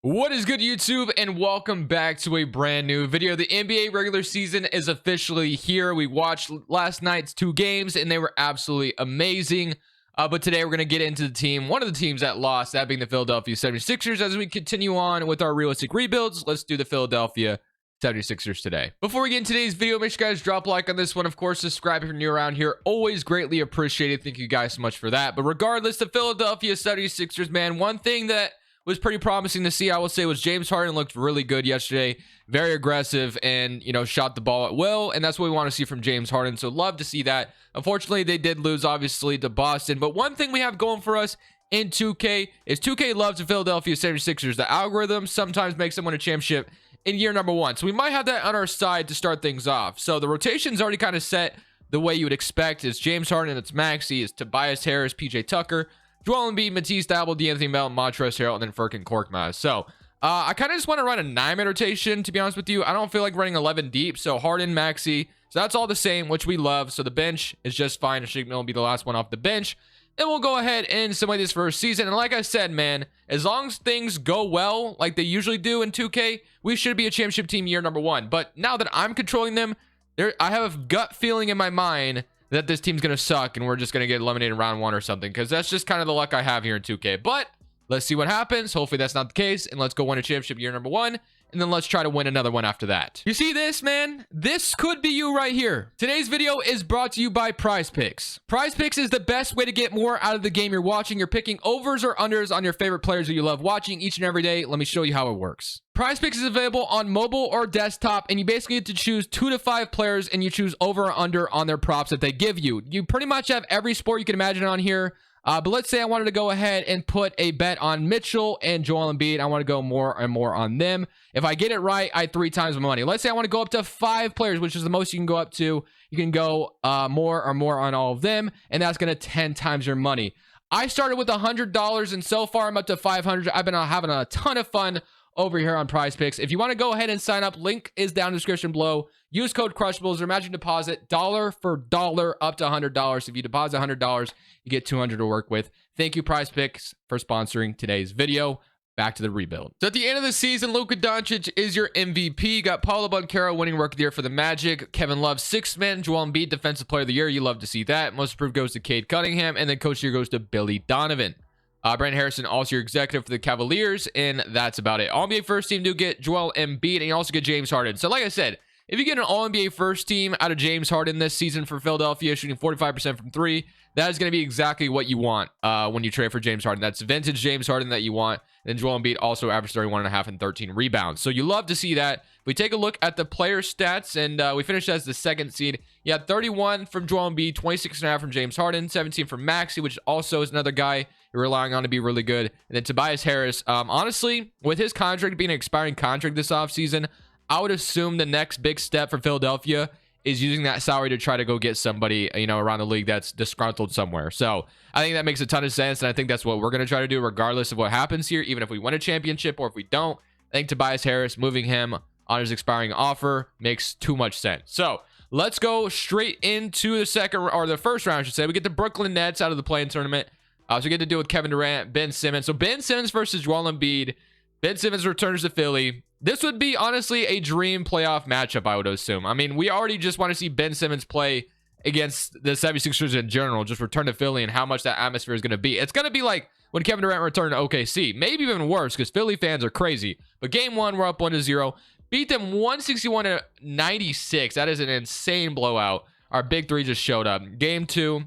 What is good, YouTube, and welcome back to a brand new video. The NBA regular season is officially here. We watched last night's 2 games and they were absolutely amazing. But today we're going to get into one of the teams that lost, that being the Philadelphia 76ers. As we continue on with our realistic rebuilds, let's do the Philadelphia 76ers today. Before we get into today's video, make sure you guys drop a like on this one. Of course, subscribe if you're new around here. Always greatly appreciated. Thank you guys so much for that. But regardless, the Philadelphia 76ers, man, one thing that was pretty promising to see, I will say, was James Harden looked really good yesterday. Very aggressive and, shot the ball at will. And that's what we want to see from James Harden. So love to see that. Unfortunately, they did lose, obviously, to Boston. But one thing we have going for us in 2K is 2K loves the Philadelphia 76ers. The algorithm sometimes makes them win a championship in year number 1. So we might have that on our side to start things off. So the rotation's already kind of set the way you would expect. It's James Harden, it's Maxey, it's Tobias Harris, PJ Tucker, Joel Embiid, Matisse Thybulle, D'Anthony Melton, Montrezl Harrell, and then Furkan Korkmaz. So I kind of just want to run a 9-man rotation, to be honest with you. I don't feel like running 11 deep. So Harden, Maxey. So that's all the same, which we love. So the bench is just fine. Shake Milton will be the last one off the bench. And we'll go ahead and simulate this first season. And like I said, man, as long as things go well, like they usually do in 2K, we should be a championship team year number 1. But now that I'm controlling them, I have a gut feeling in my mind that this team's going to suck and we're just going to get eliminated in round 1 or something, because that's just kind of the luck I have here in 2K. But let's see what happens. Hopefully that's not the case, and let's go win a championship year number 1, and then let's try to win another one after that. You see this, man? This could be you right here. Today's video is brought to you by Prize Picks. Prize Picks is the best way to get more out of the game you're watching. You're picking overs or unders on your favorite players who you love watching each and every day. Let me show you how it works. Prize Picks is available on mobile or desktop, and you basically get to choose 2 to 5 players, and you choose over or under on their props that they give you. You pretty much have every sport you can imagine on here. But let's say I wanted to go ahead and put a bet on Mitchell and Joel Embiid. I want to go more and more on them. If I get it right, I 3 times my money. Let's say I want to go up to 5 players, which is the most you can go up to. You can go more or more on all of them, and that's going to 10 times your money. I started with $100, and so far I'm up to $500. I've been having a ton of fun over here on Prize Picks. If you want to go ahead and sign up, link is down in the description below. Use code Crushables or imagine deposit dollar for dollar up to $100. If you deposit $100, you get $200 to work with. Thank you, Prize Picks, for sponsoring today's video. Back to the rebuild. So at the end of the season, Luka Doncic is your MVP. You got Paulo Banchero winning Rookie of the Year for the Magic. Kevin Love, 6th man. Joel Embiid, Defensive Player of the Year. You love to see that. Most Improved goes to Cade Cunningham. And then Coach of the Year goes to Billy Donovan. Brandon Harrison, also your executive for the Cavaliers, and that's about it. All-NBA first team do get Joel Embiid, and you also get James Harden. So like I said, if you get an All-NBA first team out of James Harden this season for Philadelphia, shooting 45% from 3, that is going to be exactly what you want when you trade for James Harden. That's vintage James Harden that you want. And Joel Embiid also averaged 31.5 and 13 rebounds. So you love to see that. If we take a look at the player stats, and we finished as the 2nd seed. You had 31 from Joel Embiid, 26.5 from James Harden, 17 from Maxey, which also is another guy you're relying on to be really good. And then Tobias Harris, honestly, with his contract being an expiring contract this offseason, I would assume the next big step for Philadelphia is using that salary to try to go get somebody, around the league that's disgruntled somewhere. So I think that makes a ton of sense, and I think that's what we're going to try to do regardless of what happens here, even if we win a championship or if we don't. I think Tobias Harris, moving him on his expiring offer, makes too much sense. So let's go straight into the first round, I should say. We get the Brooklyn Nets out of the play-in tournament. So we get to deal with Kevin Durant, Ben Simmons. So Ben Simmons versus Joel Embiid. Ben Simmons returns to Philly. This would be, honestly, a dream playoff matchup, I would assume. I mean, we already just want to see Ben Simmons play against the 76ers in general, just return to Philly and how much that atmosphere is going to be. It's going to be like when Kevin Durant returned to OKC. Maybe even worse, because Philly fans are crazy. But game 1, we're up 1-0. Beat them 161-96. That is an insane blowout. Our big 3 just showed up. Game 2,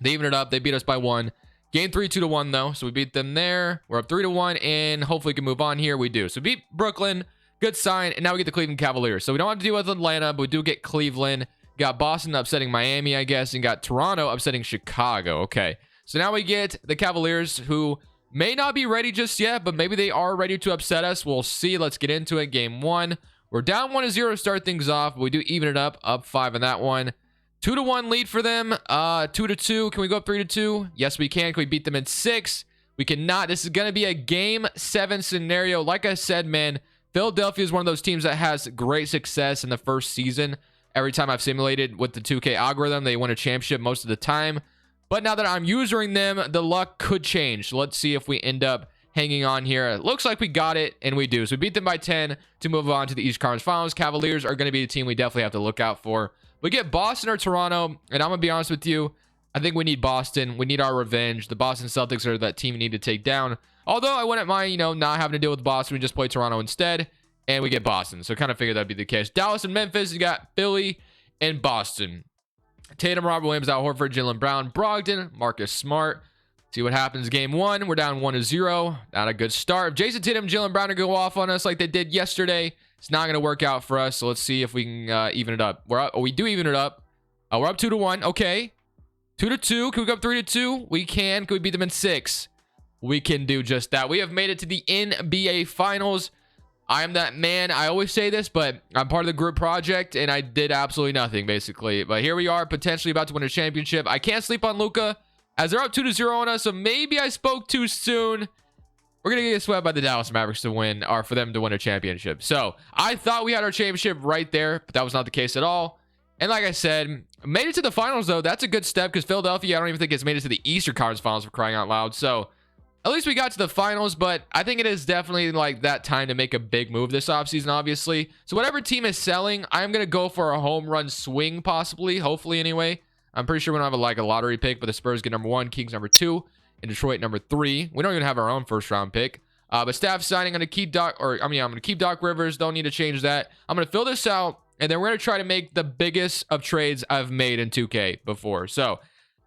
they evened it up. They beat us by 1. Game 3, 2-1 though. So we beat them there. We're up 3-1, and hopefully we can move on here. We do. So beat Brooklyn. Good sign. And now we get the Cleveland Cavaliers. So we don't have to deal with Atlanta, but we do get Cleveland. Got Boston upsetting Miami, I guess, and got Toronto upsetting Chicago. Okay. So now we get the Cavaliers, who may not be ready just yet, but maybe they are ready to upset us. We'll see. Let's get into it. Game 1. We're down 1-0 to start things off, but we do even it up 5 in that one. 2-1 lead for them. 2-2. Can we go up 3-2? Yes, we can. Can we beat them in 6? We cannot. This is going to be a game 7 scenario. Like I said, man, Philadelphia is one of those teams that has great success in the first season. Every time I've simulated with the 2K algorithm, they win a championship most of the time. But now that I'm using them, the luck could change. So let's see if we end up hanging on here. It looks like we got it, and we do. So we beat them by 10 to move on to the East Conference Finals. Cavaliers are going to be a team we definitely have to look out for. We get Boston or Toronto, and I'm going to be honest with you. I think we need Boston. We need our revenge. The Boston Celtics are that team we need to take down. Although I wouldn't mind, you know, not having to deal with Boston. We just play Toronto instead, and we get Boston. So kind of figured that'd be the case. Dallas and Memphis, you got Philly and Boston. Tatum, Robert Williams, Al Horford, Jaylen Brown, Brogdon, Marcus Smart. See what happens game one. We're down 1-0. Not a good start. If Jason Tatum and Jaylen Brown are going to go off on us like they did yesterday, it's not going to work out for us. So let's see if we can even it up. We're up. Oh, we do even it up. We're up 2-1. Okay. 2-2. Can we go up 3-2? We can. Can we beat them in 6? We can do just that. We have made it to the NBA Finals. I am that man. I always say this, but I'm part of the group project, and I did absolutely nothing, basically. But here we are, potentially about to win a championship. I can't sleep on Luka, as they're up 2-0 on us, so maybe I spoke too soon. We're going to get swept by the Dallas Mavericks to win, or for them to win a championship. So I thought we had our championship right there, but that was not the case at all. And like I said, made it to the finals, though. That's a good step, because Philadelphia, I don't even think has made it to the Eastern Conference Finals, for crying out loud. So at least we got to the finals, but I think it is definitely like that time to make a big move this offseason, obviously. So whatever team is selling, I'm going to go for a home run swing, possibly, hopefully anyway. I'm pretty sure we don't have a lottery pick, but the Spurs get number 1, Kings number 2, and Detroit number 3. We don't even have our own first round pick. But staff signing, I'm going to keep I'm going to keep Doc Rivers. Don't need to change that. I'm going to fill this out, and then we're going to try to make the biggest of trades I've made in 2K before. So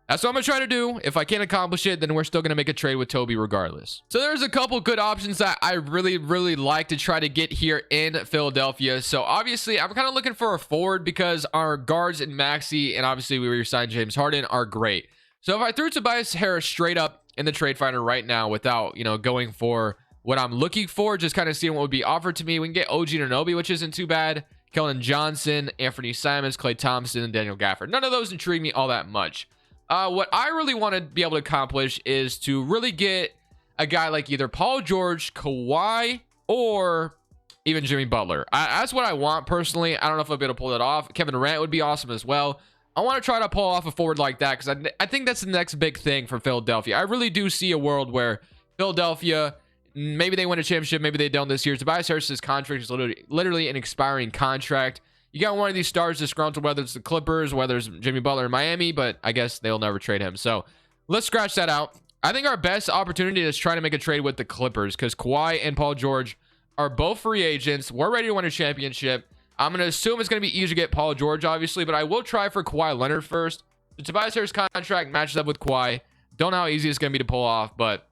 that's what I'm going to try to do. If I can't accomplish it, then we're still going to make a trade with Toby regardless. So there's a couple good options that I really, really like to try to get here in Philadelphia. So obviously, I'm kind of looking for a forward because our guards and Maxey, and obviously we re-signed James Harden, are great. So if I threw Tobias Harris straight up in the trade finder right now without, you know, going for what I'm looking for, just kind of seeing what would be offered to me, we can get OG Anunoby, which isn't too bad. Keldon Johnson, Anthony Simons, Klay Thompson, and Daniel Gafford. None of those intrigue me all that much. What I really want to be able to accomplish is to really get a guy like either Paul George, Kawhi, or even Jimmy Butler. That's what I want personally. I don't know if I'll be able to pull that off. Kevin Durant would be awesome as well. I want to try to pull off a forward like that because I think that's the next big thing for Philadelphia. I really do see a world where Philadelphia, maybe they win a championship, maybe they don't this year. Tobias Harris's contract is literally an expiring contract. You got one of these stars disgruntled, whether it's the Clippers, whether it's Jimmy Butler in Miami, but I guess they'll never trade him. So let's scratch that out. I think our best opportunity is trying to make a trade with the Clippers because Kawhi and Paul George are both free agents. We're ready to win a championship. I'm going to assume it's going to be easier to get Paul George, obviously, but I will try for Kawhi Leonard first. The Tobias Harris contract matches up with Kawhi. Don't know how easy it's going to be to pull off, but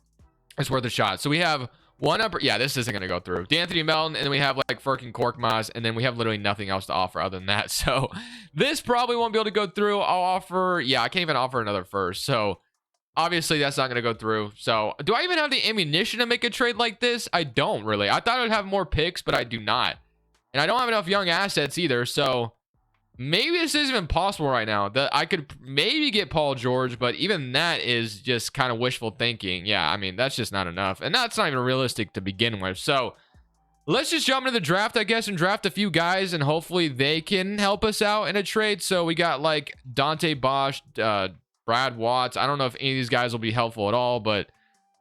it's worth a shot. So we have one upper. Yeah, this isn't going to go through. D'Anthony Melton, and then we have like Furkan Korkmaz, and then we have literally nothing else to offer other than that. So this probably won't be able to go through. I'll offer, yeah, I can't even offer another first. So obviously that's not going to go through. So do I even have the ammunition to make a trade like this? I don't really. I thought I'd have more picks, but I do not. And I don't have enough young assets either. So maybe this isn't even possible right now. That I could maybe get Paul George, but even that is just kind of wishful thinking. Yeah, I mean, that's just not enough. And that's not even realistic to begin with. So let's just jump into the draft, I guess, and draft a few guys, and hopefully they can help us out in a trade. So we got like Dante Bosch, Brad Watts. I don't know if any of these guys will be helpful at all, but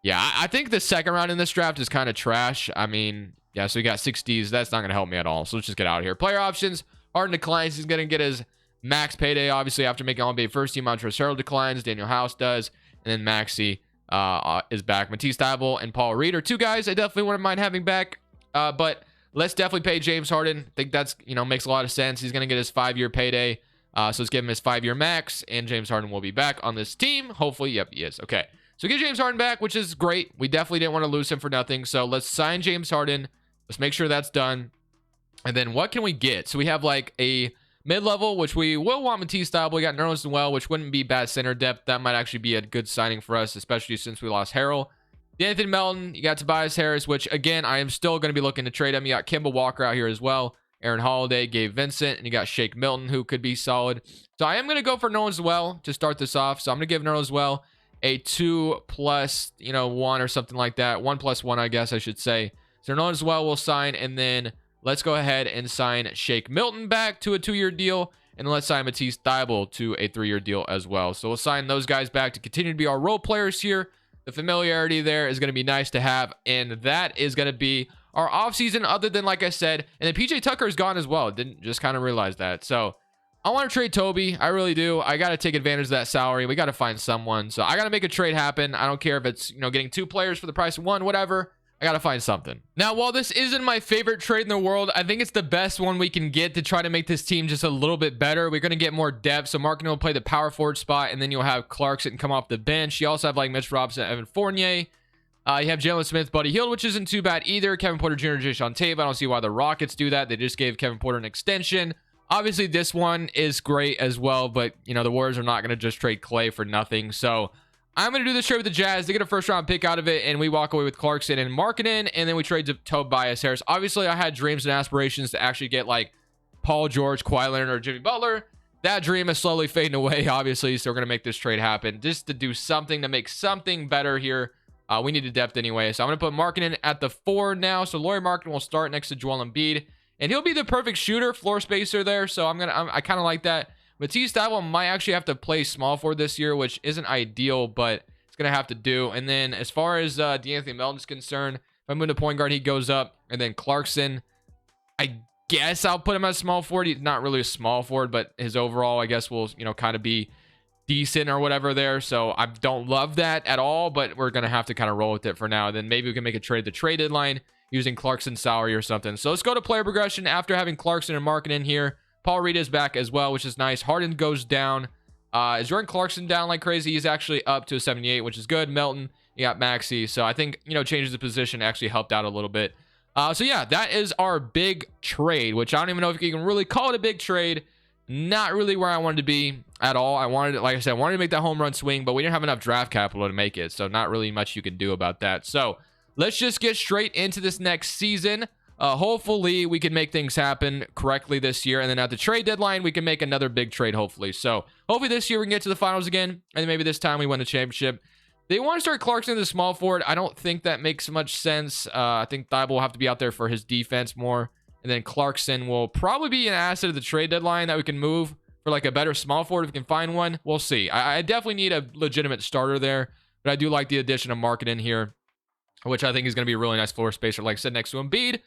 yeah, I think the second round in this draft is kind of trash. I mean, yeah, so we got 60s. That's not going to help me at all. So let's just get out of here. Player options. Harden declines. He's going to get his max payday, obviously, after making All-NBA first team. Montrezl Harrell declines. Daniel House does. And then Maxey is back. Matisse Thybulle and Paul Reed are two guys I definitely wouldn't mind having back. But let's definitely pay James Harden. I think that's, you know, makes a lot of sense. He's going to get his 5-year payday. So let's give him his 5-year max. And James Harden will be back on this team. Hopefully. Yep, he is. Okay. So get James Harden back, which is great. We definitely didn't want to lose him for nothing. So let's sign James Harden. Let's make sure that's done. And then what can we get? So we have like a mid-level, which we will want Matisse Thybulle. We got Nerlens Noel, which wouldn't be bad center depth. That might actually be a good signing for us, especially since we lost Harrell. D'Anthony Melton, you got Tobias Harris, which again, I am still going to be looking to trade him. You got Kemba Walker out here as well. Aaron Holiday, Gabe Vincent, and you got Shake Milton, who could be solid. So I am going to go for Nerlens Noel to start this off. So I'm going to give Nerlens Noel a 2+, 1 or something like that. 1+1, I guess I should say. So Nerlens Noel will sign, and then let's go ahead and sign Shake Milton back to a 2-year deal. And let's sign Matisse Thybulle to a 3-year deal as well. So we'll sign those guys back to continue to be our role players here. The familiarity there is going to be nice to have, and that is going to be our offseason, other than, like I said, and then PJ Tucker is gone as well. Didn't just kind of realize that. So I want to trade Toby. I really do. I got to take advantage of that salary. We got to find someone. So I got to make a trade happen. I don't care if it's, getting 2 players for the price of 1, whatever. I got to find something. Now, while this isn't my favorite trade in the world, I think it's the best one we can get to try to make this team just a little bit better. We're going to get more depth. So Markkanen will play the power forward spot, and then you'll have Clarkson come off the bench. You also have like Mitch Robinson, Evan Fournier. You have Jalen Smith, Buddy Hield, which isn't too bad either. Kevin Porter Jr., Jason Tatum. I don't see why the Rockets do that. They just gave Kevin Porter an extension. Obviously, this one is great as well, but, the Warriors are not going to just trade Clay for nothing. So I'm going to do this trade with the Jazz. They get a first-round pick out of it, and we walk away with Clarkson and Markkanen, and then we trade to Tobias Harris. Obviously, I had dreams and aspirations to actually get, like, Paul George, Kawhi Leonard, or Jimmy Butler. That dream is slowly fading away, obviously, so we're going to make this trade happen just to do something, to make something better here. We need a depth anyway, so I'm going to put Markkanen at the 4 now. So Lauri Markkanen will start next to Joel Embiid, and he'll be the perfect shooter, floor spacer there, so I kind of like that. Matisse Thybulle might actually have to play small forward this year, which isn't ideal, but it's going to have to do. And then as far as DeAnthony Melton is concerned, if I move to point guard, he goes up. And then Clarkson, I guess I'll put him as small forward. He's not really a small forward, but his overall, I guess, will, kind of be decent or whatever there. So I don't love that at all, but we're going to have to kind of roll with it for now. Then maybe we can make a trade at the trade deadline using Clarkson's salary or something. So let's go to player progression after having Clarkson and Markkanen here. Paul Reed is back as well, which is nice. Harden goes down. Is Jordan Clarkson down like crazy? He's actually up to a 78, which is good. Melton, you got Maxey. So I think, changes the position actually helped out a little bit. So yeah, that is our big trade, which I don't even know if you can really call it a big trade. Not really where I wanted to be at all. Like I said, I wanted to make that home run swing, but we didn't have enough draft capital to make it. So not really much you can do about that. So let's just get straight into this next season. Hopefully we can make things happen correctly this year, and then at the trade deadline we can make another big trade, hopefully. So hopefully this year we can get to the finals again, and then maybe this time we win a championship. They want to start Clarkson in the small forward. I don't think that makes much sense. I think Thybulle will have to be out there for his defense more, and then Clarkson will probably be an asset at the trade deadline that we can move for like a better small forward if we can find one. We'll see. I definitely need a legitimate starter there, but I do like the addition of Markkanen here, which I think is going to be a really nice floor spacer, like I said, next to Embiid.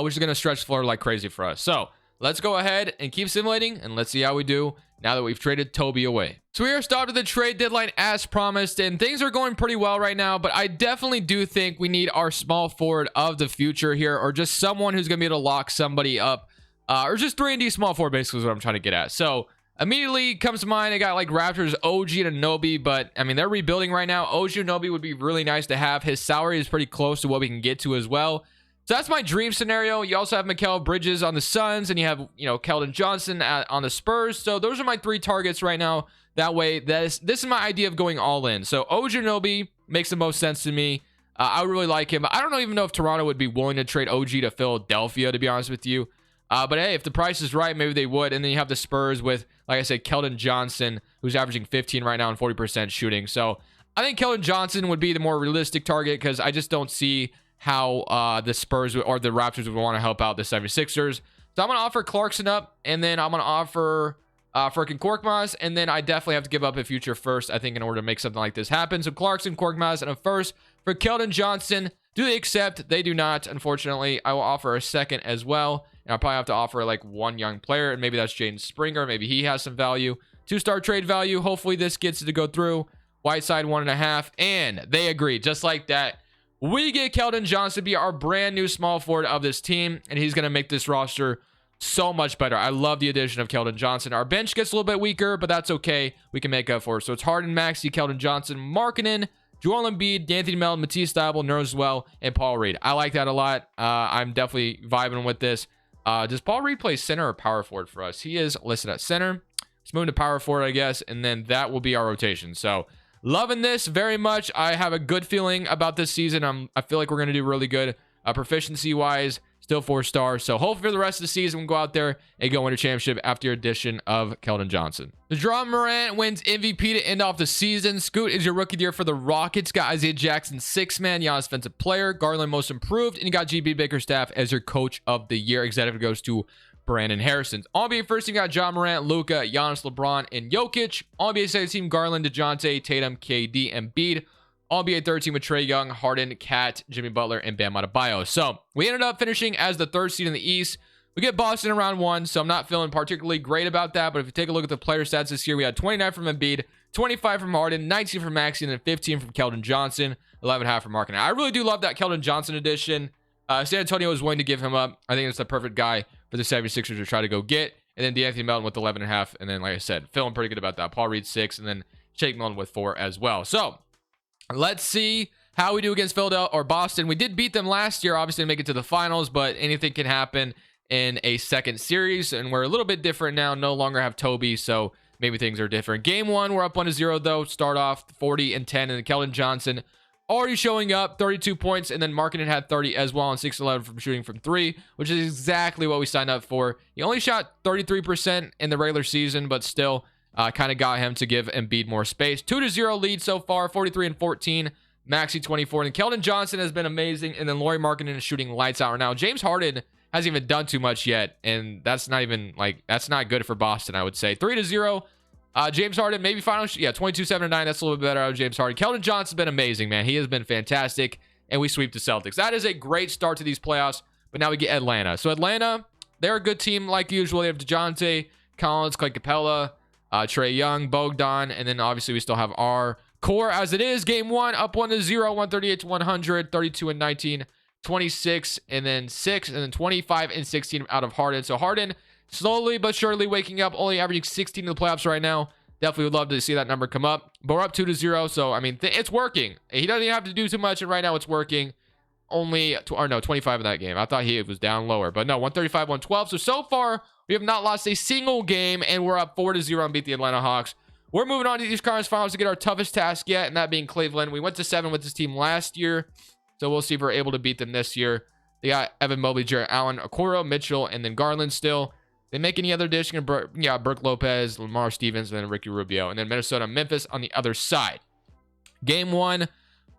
Which is going to stretch the floor like crazy for us. So let's go ahead and keep simulating, and let's see how we do now that we've traded Toby away. So we are stopped at the trade deadline as promised, and things are going pretty well right now, but I definitely do think we need our small forward of the future here, or just someone who's going to be able to lock somebody up, or just 3-and-D small forward basically is what I'm trying to get at. So immediately comes to mind, I got like Raptors, OG, and Anunoby, but I mean, they're rebuilding right now. OG Anunoby would be really nice to have. His salary is pretty close to what we can get to as well. So that's my dream scenario. You also have Mikal Bridges on the Suns, and you have, Keldon Johnson on the Spurs. So those are my 3 targets right now. That way, this is my idea of going all in. So OG Anunoby makes the most sense to me. I would really like him. But I don't even know if Toronto would be willing to trade OG to Philadelphia, to be honest with you. But hey, if the price is right, maybe they would. And then you have the Spurs with, like I said, Keldon Johnson, who's averaging 15 right now and 40% shooting. So I think Keldon Johnson would be the more realistic target, because I just don't see how the Spurs or the Raptors would want to help out the 76ers. So I'm going to offer Clarkson up, and then I'm going to offer freaking Korkmaz, and then I definitely have to give up a future first, I think, in order to make something like this happen. So Clarkson, Korkmaz, and a first for Keldon Johnson. Do they accept? They do not, unfortunately. I will offer a second as well, and I'll probably have to offer like 1 young player, and maybe that's Jaden Springer. Maybe he has some value. 2-star trade value. Hopefully this gets it to go through. Whiteside 1.5, and they agree, just like that. We get Keldon Johnson to be our brand new small forward of this team, and he's going to make this roster so much better. I love the addition of Keldon Johnson. Our bench gets a little bit weaker, but that's okay. We can make up for it. So it's Harden, Maxey, Keldon Johnson, Markkanen, Joel Embiid, D'Anthony Melton, Matisse Thybulle, Nerlens Noel, and Paul Reed. I like that a lot. I'm definitely vibing with this. Does Paul Reed play center or power forward for us? He is listed at center. Let's move to power forward, I guess, and then that will be our rotation. So loving this very much. I have a good feeling about this season. I feel like we're going to do really good proficiency wise. Still 4 stars. So hopefully for the rest of the season, we'll go out there and go win a championship after your addition of Keldon Johnson. Ja Morant wins MVP to end off the season. Scoot is your rookie of the year for the Rockets. Got Isaiah Jackson 6-man, Giannis defensive player. Garland most improved. And you got GB Bickerstaff as your coach of the year. Executive goes to Brandon Harrison. All NBA first team got Ja Morant, Luka, Giannis, LeBron, and Jokic. All NBA second team Garland, DeJounte, Tatum, KD, and Embiid. All NBA 13 with Trae Young, Harden, Cat, Jimmy Butler, and Bam Adebayo. So we ended up finishing as the 3rd seed in the East. We get Boston in round 1, so I'm not feeling particularly great about that. But if you take a look at the player stats this year, we had 29 from Embiid, 25 from Harden, 19 from Maxey, and then 15 from Keldon Johnson, 11.5 from Markkanen. I really do love that Keldon Johnson addition. San Antonio was willing to give him up. I think it's the perfect guy for the 76ers to try to go get. And then DeAnthony Melton with 11.5. And then, like I said, feeling pretty good about that. Paul Reed 6, and then Shake Milton with 4 as well. So let's see how we do against Philadelphia or Boston. We did beat them last year, obviously, to make it to the finals, but anything can happen in a second series. And we're a little bit different now. No longer have Toby, so maybe things are different. Game 1, we're up 1-0 though. Start off 40-10, and then Keldon Johnson already showing up, 32 points, and then Markkanen had 30 as well, and 6-11 from shooting from 3, which is exactly what we signed up for. He only shot 33% in the regular season, but still kind of got him to give Embiid more space. 2-0 lead so far, 43-14. Maxey 24, and Keldon Johnson has been amazing, and then Lauri Markkanen is shooting lights out right now. James Harden hasn't even done too much yet, and that's not even that's not good for Boston, I would say. 3-0. James Harden, maybe final, 22-7-9. That's a little bit better out of James Harden. Keldon Johnson's been amazing, man. He has been fantastic, and we sweep the Celtics. That is a great start to these playoffs, but now we get Atlanta. So Atlanta, they're a good team like usual. They have DeJounte, Collins, Clay Capella, Trae Young, Bogdan, and then obviously we still have our core as it is. Game 1, up 1-0, 138-100, 32-19, 26, and then 6, and then 25-16 out of Harden. So Harden slowly but surely waking up, only averaging 16 in the playoffs right now. Definitely would love to see that number come up. But we're up 2-0, so I mean, it's working. He doesn't even have to do too much, and right now it's working. Only, 25 in that game. I thought he was down lower, but no, 135-112. So far, we have not lost a single game, and we're up 4-0 and beat the Atlanta Hawks. We're moving on to these conference finals to get our toughest task yet, and that being Cleveland. We went to 7 with this team last year, so we'll see if we're able to beat them this year. They got Evan Mobley, Jarrett Allen, Okoro, Mitchell, and then Garland still. They make any other addition, Burke Lopez, Lamar Stevens, and then Ricky Rubio. And then Minnesota, Memphis on the other side. Game 1,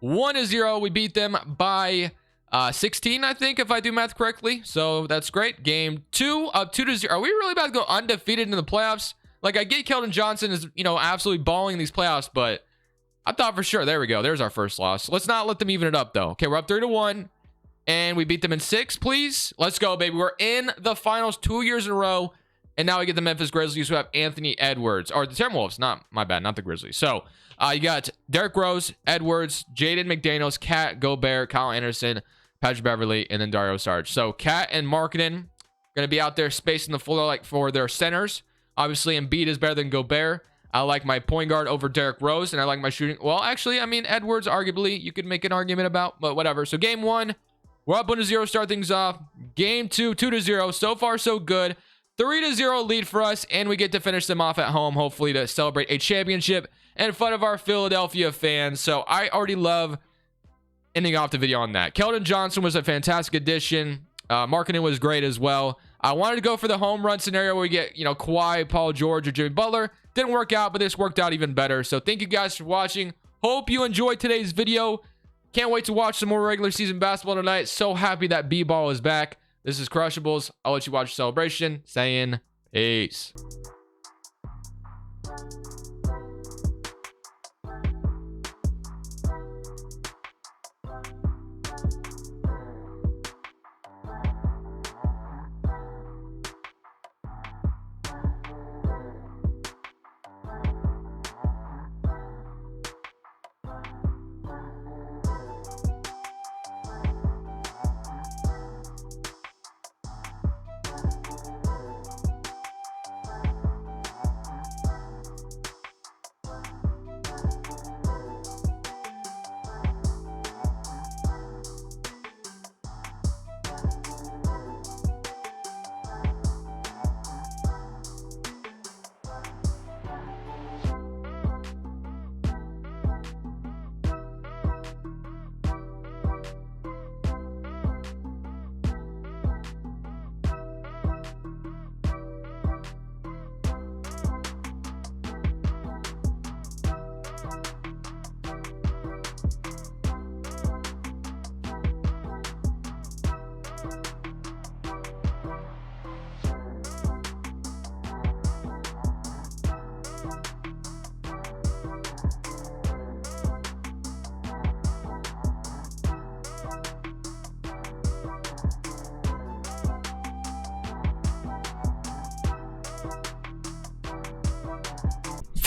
1-0. We beat them by 16, I think, if I do math correctly. So that's great. Game 2, up 2-0. Are we really about to go undefeated in the playoffs? Like, I get Keldon Johnson is, absolutely balling these playoffs, but I thought for sure. There we go. There's our first loss. Let's not let them even it up, though. Okay, we're up 3-1. And we beat them in 6, please. Let's go, baby. We're in the finals 2 years in a row. And now we get the Memphis Grizzlies, who have Anthony Edwards. Or the Timberwolves. My bad. Not the Grizzlies. So, you got Derrick Rose, Edwards, Jaden McDaniels, Cat, Gobert, Kyle Anderson, Patrick Beverly, and then Dario Saric. So, Cat and Markkanen going to be out there spacing the floor like for their centers. Obviously, Embiid is better than Gobert. I like my point guard over Derrick Rose, and I like my shooting. Well, actually, I mean, Edwards, arguably, you could make an argument about, but whatever. So, game 1. We're up 1-0, start things off. Game 2, 2-0. So far, so good. 3-0 lead for us, and we get to finish them off at home, hopefully to celebrate a championship in front of our Philadelphia fans. So I already love ending off the video on that. Keldon Johnson was a fantastic addition. Markkanen was great as well. I wanted to go for the home run scenario where we get, Kawhi, Paul George, or Jimmy Butler. Didn't work out, but this worked out even better. So thank you guys for watching. Hope you enjoyed today's video. Can't wait to watch some more regular season basketball tonight. So happy that B-ball is back. This is Crushables. I'll let you watch the celebration. Saying peace.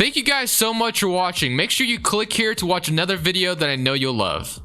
Thank you guys so much for watching. Make sure you click here to watch another video that I know you'll love.